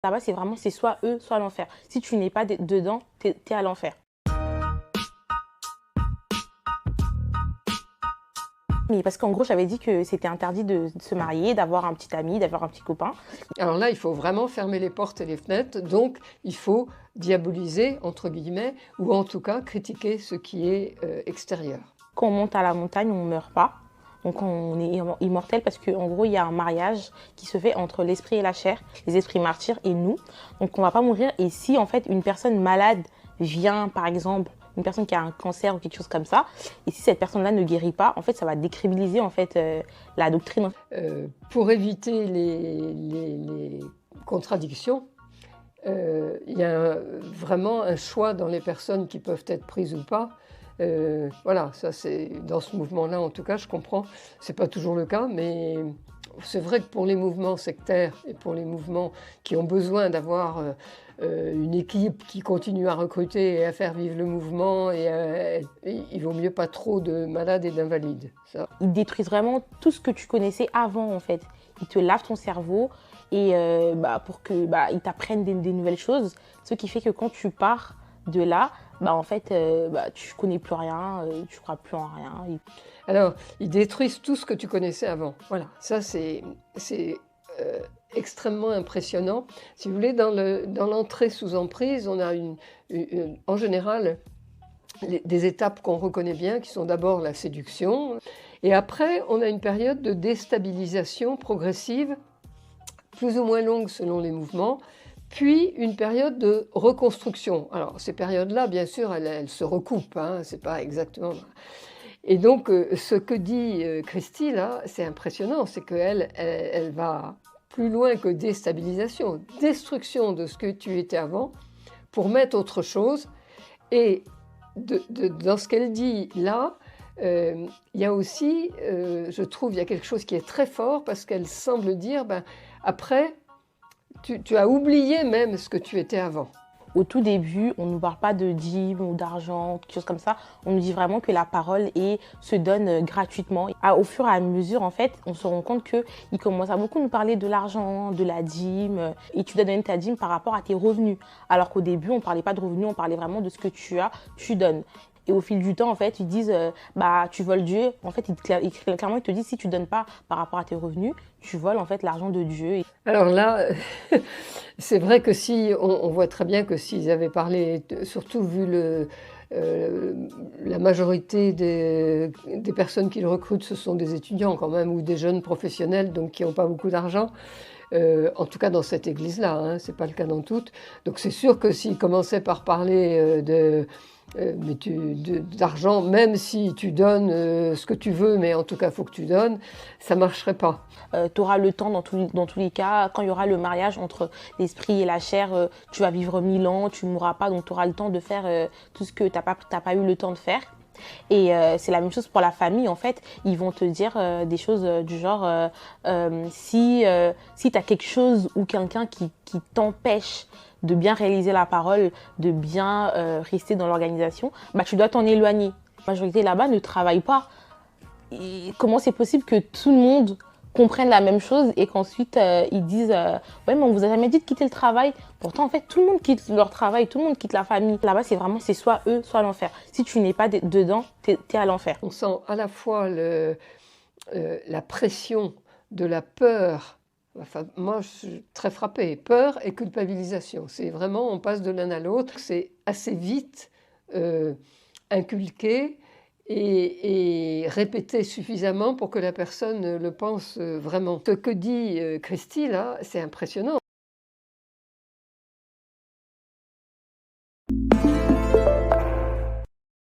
Là-bas, c'est soit eux, soit l'enfer. Si tu n'es pas dedans, t'es à l'enfer. Mais parce qu'en gros, j'avais dit que c'était interdit de se marier, d'avoir un petit ami, d'avoir un petit copain. Alors là, il faut vraiment fermer les portes et les fenêtres, donc il faut diaboliser, entre guillemets, ou en tout cas critiquer ce qui est extérieur. Quand on monte à la montagne, on ne meurt pas. Donc on est immortel parce qu'en gros, il y a un mariage qui se fait entre l'esprit et la chair, les esprits martyrs et nous. Donc on ne va pas mourir. Et si en fait une personne malade vient, par exemple, une personne qui a un cancer ou quelque chose comme ça, et si cette personne-là ne guérit pas, en fait, ça va décrédibiliser en fait la doctrine. Pour éviter les contradictions, il y a vraiment un choix dans les personnes qui peuvent être prises ou pas. Voilà, ça c'est dans ce mouvement-là en tout cas, je comprends. C'est pas toujours le cas, mais c'est vrai que pour les mouvements sectaires et pour les mouvements qui ont besoin d'avoir une équipe qui continue à recruter et à faire vivre le mouvement, il vaut mieux pas trop de malades et d'invalides. Ils détruisent vraiment tout ce que tu connaissais avant en fait. Ils te lavent ton cerveau et pour que ils t'apprennent des nouvelles choses, ce qui fait que quand tu pars de là, en fait, tu connais plus rien, tu crois plus en rien. Alors, ils détruisent tout ce que tu connaissais avant. Voilà, ça c'est extrêmement impressionnant. Si vous voulez, dans l'entrée sous emprise, on a en général des étapes qu'on reconnaît bien, qui sont d'abord la séduction, et après, on a une période de déstabilisation progressive, plus ou moins longue selon les mouvements, puis une période de reconstruction. Alors, ces périodes-là, bien sûr, elles se recoupent, hein, c'est pas exactement... Et donc, ce que dit Christie, là, c'est impressionnant, c'est qu'elle va plus loin que déstabilisation, destruction de ce que tu étais avant, pour mettre autre chose. Et dans ce qu'elle dit là, il y a aussi, je trouve, il y a quelque chose qui est très fort, parce qu'elle semble dire, après, tu as oublié même ce que tu étais avant. Au tout début, on ne nous parle pas de dîmes ou d'argent, quelque chose comme ça. On nous dit vraiment que la parole se donne gratuitement. Au fur et à mesure, en fait, on se rend compte qu'ils commencent à beaucoup nous parler de l'argent, de la dîme. Et tu donnes ta dîme par rapport à tes revenus. Alors qu'au début, on ne parlait pas de revenus, on parlait vraiment de ce que tu as, tu donnes. Et au fil du temps, en fait, ils disent, tu voles Dieu. En fait, clairement, ils te disent, si tu ne donnes pas par rapport à tes revenus, tu voles en fait l'argent de Dieu. Alors là, c'est vrai que si on voit très bien que s'ils avaient parlé, surtout vu la majorité des personnes qu'ils recrutent, ce sont des étudiants quand même, ou des jeunes professionnels, donc qui n'ont pas beaucoup d'argent. En tout cas dans cette église-là, hein, c'est pas le cas dans toutes. Donc c'est sûr que s'ils commençaient par parler d'argent, même si tu donnes ce que tu veux, mais en tout cas il faut que tu donnes, ça marcherait pas. Tu auras le temps dans tous les cas, quand il y aura le mariage entre l'esprit et la chair, tu vas vivre 1000 ans, tu ne mourras pas, donc tu auras le temps de faire tout ce que tu n'as pas eu le temps de faire. Et c'est la même chose pour la famille, en fait. Ils vont te dire des choses du genre, si tu as quelque chose ou quelqu'un qui t'empêche de bien réaliser la parole, de bien rester dans l'organisation, tu dois t'en éloigner. La majorité là-bas ne travaille pas. Et comment c'est possible que tout le monde comprenne la même chose et qu'ensuite ils disent ouais, mais on vous a jamais dit de quitter le travail. Pourtant en fait tout le monde quitte leur travail, tout le monde quitte la famille. Là-bas c'est soit eux, soit l'enfer. Si tu n'es pas dedans, t'es à l'enfer. On sent à la fois la pression de la peur. Enfin, moi je suis très frappée, peur et culpabilisation. C'est vraiment, on passe de l'un à l'autre. C'est assez vite inculqué et répéter suffisamment pour que la personne le pense vraiment. Ce que dit Christie, là, c'est impressionnant.